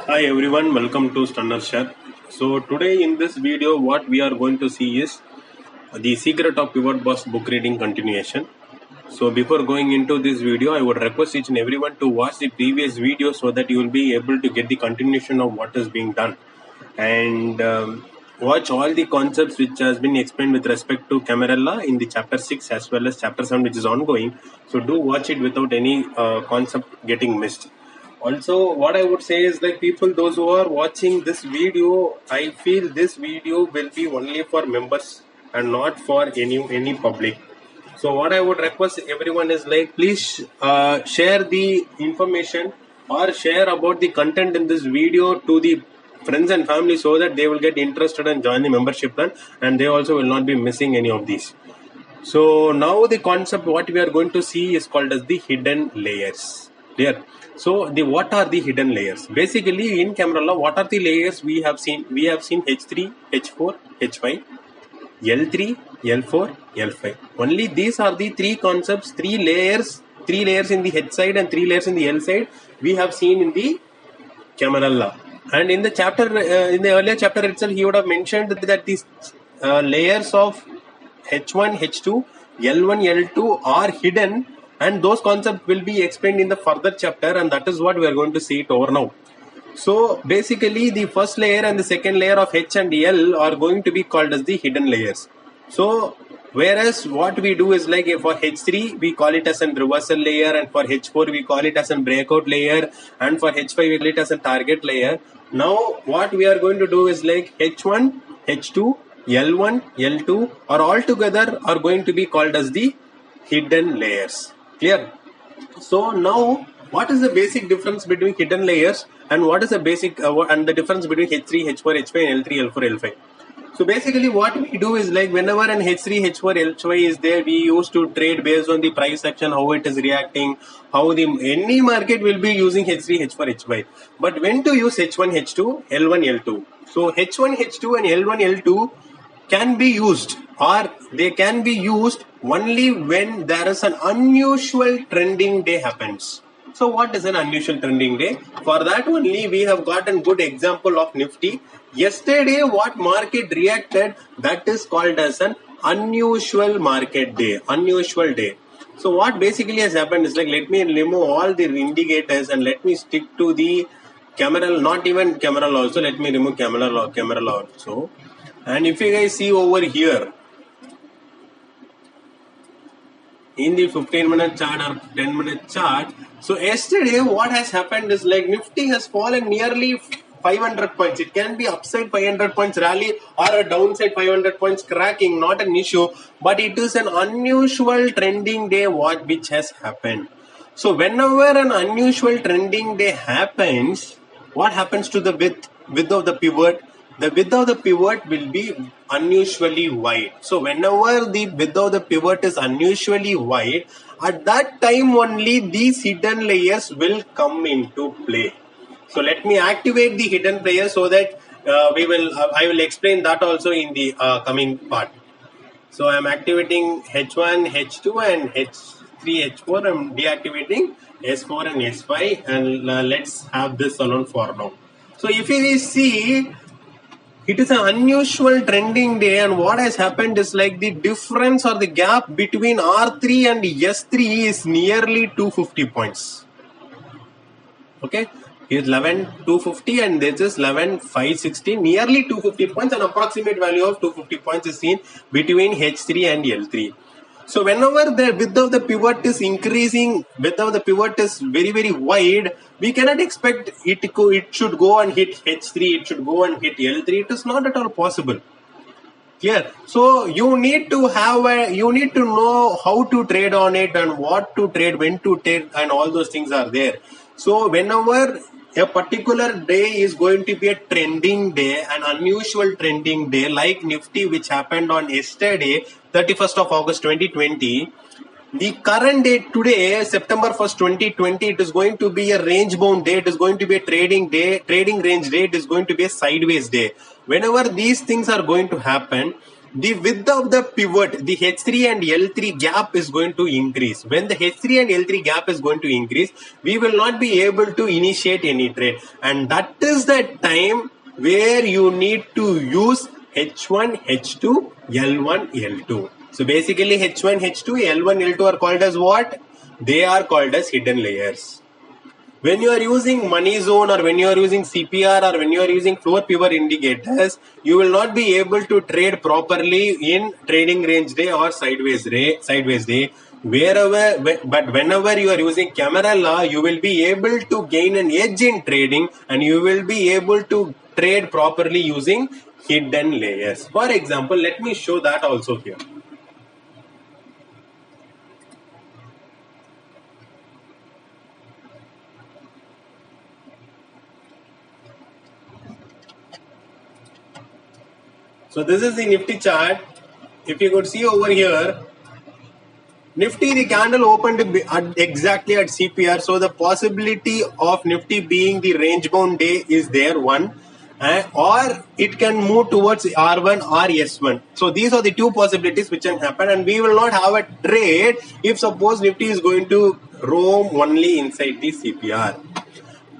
Hi everyone, welcome to Stunner Share. So today in this video what we are going to see is the Secret of Pivot Boss book reading continuation. So before going into this video, I would request each and everyone to watch the previous video so that you will be able to get the continuation of what is being done. And watch all the concepts which has been explained with respect to Camarilla in the chapter 6 as well as chapter 7 which is ongoing. So do watch it without any concept getting missed. Also, what I would say is like people, those who are watching this video, I feel this video will be only for members and not for any public. So what I would request everyone is like please share the information or share about the content in this video to the friends and family so that they will get interested and join the membership plan, and they also will not be missing any of these. So now the concept what we are going to see is called as the hidden layers. Clear? So what are the hidden layers? Basically in Camarilla, what are the layers we have seen? We have seen H3, H4, H5, L3, L4, L5. Only these are the three concepts, three layers in the H side and three layers in the L side we have seen in the Camarilla. And in the chapter, in the earlier chapter itself, he would have mentioned that these layers of H1, H2, L1, L2 are hidden, and those concepts will be explained in the further chapter, and that is what we are going to see it over now. So basically the first layer and the second layer of H and L are going to be called as the hidden layers. So whereas what we do is like for H3 we call it as a reversal layer, and for H4 we call it as a breakout layer, and for H5 we call it as a target layer. Now what we are going to do is like H1, H2, L1, L2 are all together are going to be called as the hidden layers. Clear? So now what is the basic difference between hidden layers and what is the basic and the difference between H3, H4, H5 and L3, L4, L5? So basically what we do is like whenever an H3, H4, L5 is there, we used to trade based on the price action, how it is reacting, how any market will be using H3, H4, H5. But when to use H1, H2, L1, L2? So H1, H2 and L1, L2 can be used, or they can be used only when there is an unusual trending day happens. So what is an unusual trending day? For that only we have got a good example of Nifty. Yesterday what market reacted, that is called as an unusual market day, unusual day. So what basically has happened is like, let me remove all the indicators and let me stick to the Camarilla, not even Camarilla also, let me remove Camarilla also. And if you guys see over here, in the 15-minute chart or 10-minute chart, so yesterday what has happened is like Nifty has fallen nearly 500 points. It can be upside 500 points rally or a downside 500 points cracking, not an issue, but it is an unusual trending day which has happened. So whenever an unusual trending day happens, what happens to the width of the pivot? The width of the pivot will be unusually wide. So whenever the width of the pivot is unusually wide, at that time only these hidden layers will come into play. So let me activate the hidden layer so that I will explain that also in the coming part. So I am activating H1, H2 and H3, H4. I am deactivating S4 and S5, and let's have this alone for now. So if you see, it is an unusual trending day, and what has happened is like the difference or the gap between R3 and S3 is nearly 250 points. Okay, here's 11,250 and this is 11,560, nearly 250 points. An approximate value of 250 points is seen between H3 and L3. So whenever the width of the pivot is increasing, width of the pivot is very, very wide, we cannot expect it should go and hit H3, it should go and hit L3. It is not at all possible. Clear? So you need to know how to trade on it and what to trade, when to trade, and all those things are there. So whenever a particular day is going to be a trending day, an unusual trending day like Nifty which happened on yesterday, 31st of August 2020, the current date today, September 1st, 2020, it is going to be a range bound day, it is going to be a trading range day, it is going to be a sideways day. Whenever these things are going to happen, the width of the pivot, the H3 and L3 gap is going to increase. When the H3 and L3 gap is going to increase, we will not be able to initiate any trade. And that is the time where you need to use H1, H2, L1, L2. So basically H1, H2, L1, L2 are called as what? They are called as hidden layers. When you are using money zone or when you are using CPR or when you are using floor pivot indicators, you will not be able to trade properly in trading range day or sideways day. But whenever you are using camera law, you will be able to gain an edge in trading and you will be able to trade properly using hidden layers. For example, let me show that also here. So this is the Nifty chart. If you could see over here, Nifty, the candle opened exactly at CPR. So the possibility of Nifty being the range bound day is there, one. Or it can move towards R1 or S1. So these are the two possibilities which can happen, and we will not have a trade if suppose Nifty is going to roam only inside the CPR.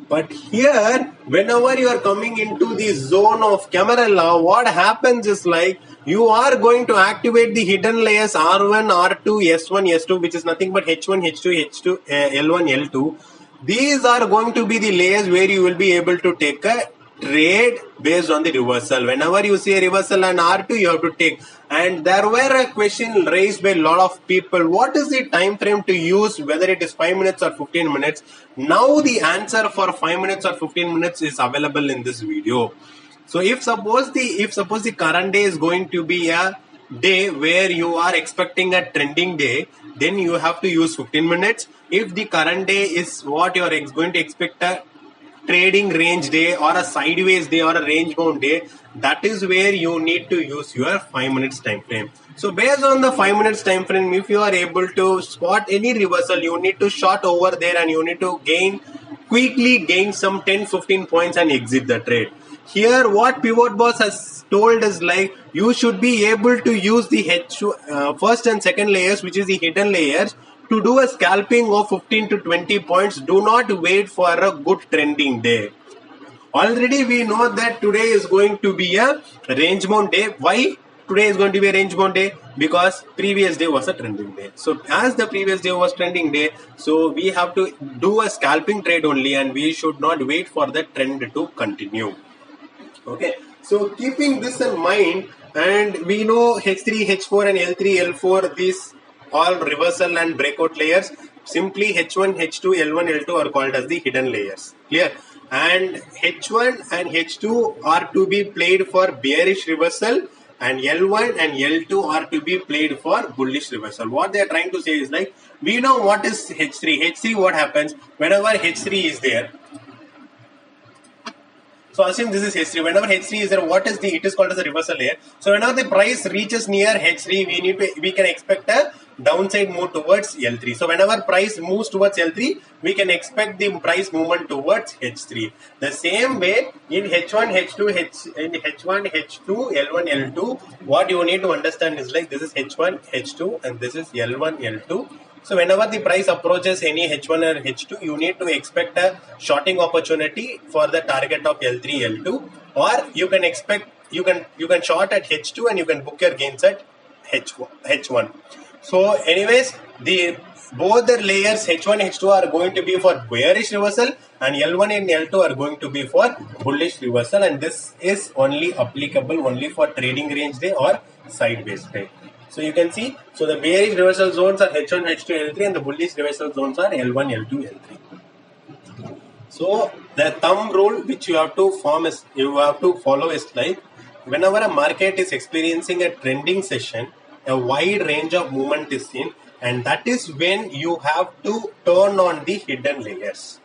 But here, whenever you are coming into the zone of camera law, what happens is like you are going to activate the hidden layers R1, R2, S1, S2, which is nothing but H1, H2, L1, L2. These are going to be the layers where you will be able to take a trade based on the reversal. Whenever you see a reversal and R2, you have to take. And there were a question raised by a lot of people. What is the time frame to use, whether it is 5 minutes or 15 minutes? Now the answer for 5 minutes or 15 minutes is available in this video. So if suppose the current day is going to be a day where you are expecting a trending day, then you have to use 15 minutes. If the current day is what you are going to expect a trading range day or a sideways day or a range bound day, that is where you need to use your 5 minutes time frame. So based on the 5 minutes time frame, if you are able to spot any reversal, you need to short over there and you need to quickly gain some 10-15 points and exit the trade. Here what Pivot Boss has told is like you should be able to use the first and second layers, which is the hidden layers, to do a scalping of 15 to 20 points. Do not wait for a good trending day. Already we know that today is going to be a range bound day. Why today is going to be a range bound day? Because previous day was a trending day. So as the previous day was trending day, so we have to do a scalping trade only and we should not wait for the trend to continue. Okay, so keeping this in mind, and we know H3, H4 and L3, L4, these all reversal and breakout layers, simply H1, H2, L1, L2 are called as the hidden layers. Clear? And H1 and H2 are to be played for bearish reversal and L1 and L2 are to be played for bullish reversal. What they are trying to say is like, we know what is H3. H3, what happens whenever H3 is there? So assume this is H3. Whenever H3 is there, it is called as a reversal layer. So whenever the price reaches near H3, we can expect a downside move towards L3. So whenever price moves towards L3, we can expect the price movement towards H3. The same way in H1, H2, L1, L2, what you need to understand is like this is H1, H2 and this is L1, L2. So whenever the price approaches any H1 or H2, you need to expect a shorting opportunity for the target of L3, L2, or you can expect you can short at H2 and you can book your gains at H1. So anyways, both the layers H1, H2 are going to be for bearish reversal and L1 and L2 are going to be for bullish reversal, and this is only applicable only for trading range day or sideways day. So you can see, so the bearish reversal zones are H1, H2, L3 and the bullish reversal zones are L1, L2, L3. So the thumb rule which you have to follow is like, whenever a market is experiencing a trending session, a wide range of movement is seen, and that is when you have to turn on the hidden layers.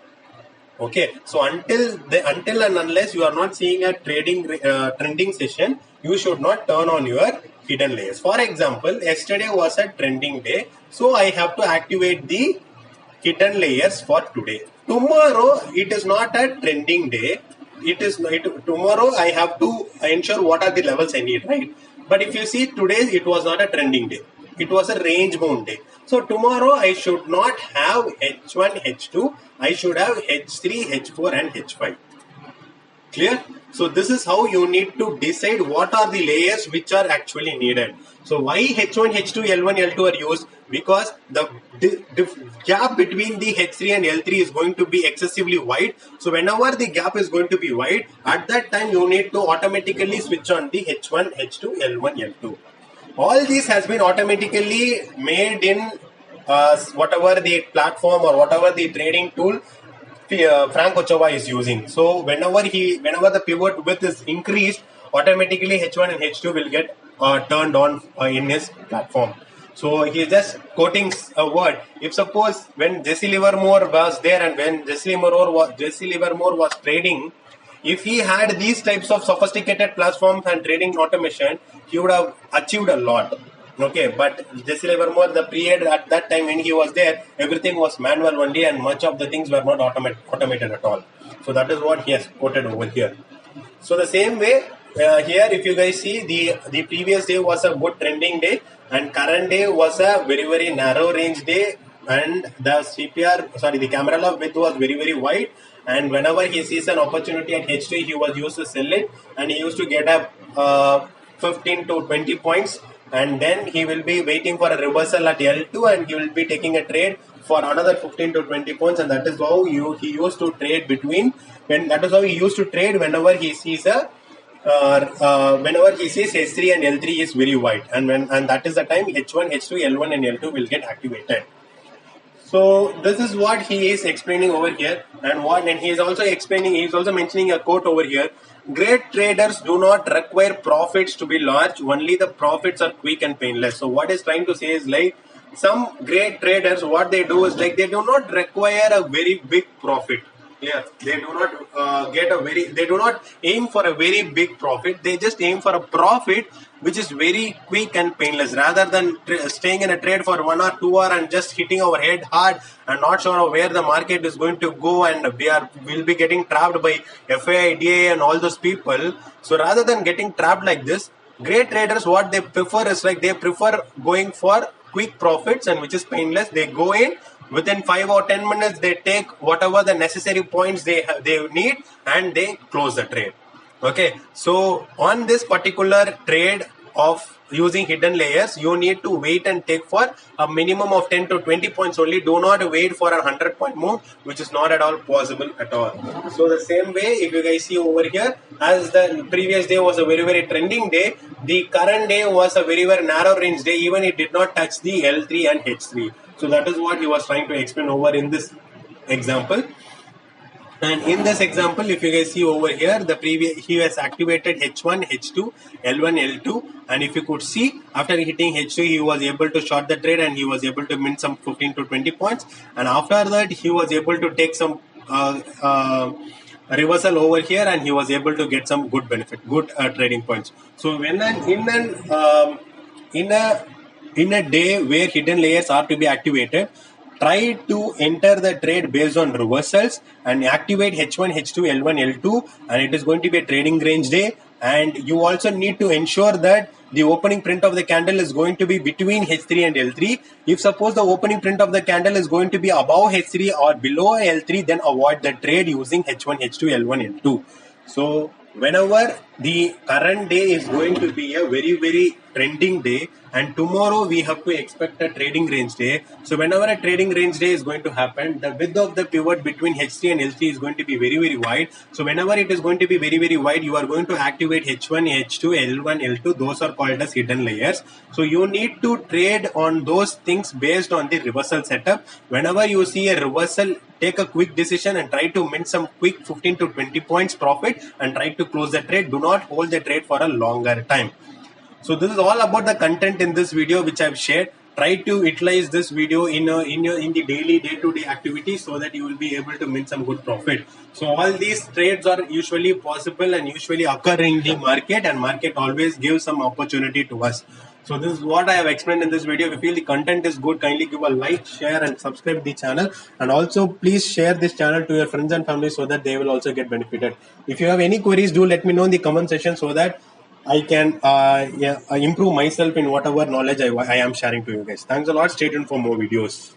Okay, so until and unless you are not seeing a trending session, you should not turn on your hidden layers. For example, yesterday was a trending day, so I have to activate the hidden layers for today. Tomorrow it is not a trending day. Tomorrow I have to ensure what are the levels I need, right? But if you see today, it was not a trending day. It was a range bound day. So tomorrow I should not have H1, H2. I should have H3, H4 and H5. Clear? So this is how you need to decide what are the layers which are actually needed. So why H1, H2, L1, L2 are used? Because the gap between the H3 and L3 is going to be excessively wide. So whenever the gap is going to be wide, at that time you need to automatically switch on the H1, H2, L1, L2. All this has been automatically made in whatever the platform or whatever the trading tool Frank Ochoa is using. So whenever the pivot width is increased, automatically H1 and H2 will get turned on in his platform. So he is just quoting a word. If suppose when Jesse Livermore was there and when Jesse Livermore was trading, if he had these types of sophisticated platforms and trading automation, he would have achieved a lot. Okay, but Jesse Livermore, the period at that time when he was there, everything was manual only and much of the things were not automated at all. So that is what he has quoted over here. So the same way, here if you guys see, the previous day was a good trending day and current day was a very, very narrow range day, and the camera log width was very, very wide, and whenever he sees an opportunity at H3, he was used to sell it and he used to get up 15 to 20 points, and then he will be waiting for a reversal at L2 and he will be taking a trade for another 15 to 20 points, and that is how he used to trade whenever he sees H3 and L3 is very wide, and that is the time H1, H2, L1 and L2 will get activated. So this is what he is explaining over here, and he is also mentioning a quote over here. Great traders do not require profits to be large, only the profits are quick and painless. So what he's trying to say is like some great traders, what they do is like they do not require a very big profit. Yeah, they do not they do not aim for a very big profit. They just aim for a profit which is very quick and painless, rather than staying in a trade for 1 or 2 hours and just hitting our head hard and not sure of where the market is going to go, and will be getting trapped by FAI, DA and all those people. So rather than getting trapped like this, great traders, what they prefer is like they prefer going for quick profits and which is painless. They go in within 5 or 10 minutes, they take whatever the necessary points they need and they close the trade. Okay, so on this particular trade of using hidden layers, you need to wait and take for a minimum of 10 to 20 points only. Do not wait for a 100-point move, which is not at all possible at all. So the same way, if you guys see over here, as the previous day was a very, very trending day, the current day was a very, very narrow range day. Even it did not touch the L3 and H3. So that is what he was trying to explain over in this example. And in this example, if you guys see over here, he has activated H1, H2, L1, L2, and if you could see, after hitting H2, he was able to short the trade and he was able to mint some 15 to 20 points. And after that, he was able to take some reversal over here, and he was able to get some good benefit, good trading points. So when in a day where hidden layers are to be activated, try to enter the trade based on reversals and activate H1, H2, L1, L2, and it is going to be a trading range day. And you also need to ensure that the opening print of the candle is going to be between H3 and L3. If suppose the opening print of the candle is going to be above H3 or below L3, then avoid the trade using H1, H2, L1, L2. So whenever the current day is going to be a very, very trending day, and tomorrow we have to expect a trading range day. So whenever a trading range day is going to happen, the width of the pivot between H3 and L3 is going to be very, very wide. So whenever it is going to be very, very wide, you are going to activate H1, H2, L1, L2. Those are called as hidden layers. So you need to trade on those things based on the reversal setup. Whenever you see a reversal, take a quick decision and try to mint some quick 15 to 20 points profit and try to close the trade. Do not hold the trade for a longer time. So this is all about the content in this video which I've shared. Try to utilize this video in the daily day-to-day activities so that you will be able to mint some good profit. So all these trades are usually possible and usually occur in the market, and market always gives some opportunity to us. So this is what I have explained in this video. If you feel the content is good, kindly give a like, share and subscribe the channel, and also please share this channel to your friends and family so that they will also get benefited. If you have any queries, do let me know in the comment section so that I can improve myself in whatever knowledge I am sharing to you guys. Thanks a lot. Stay tuned for more videos.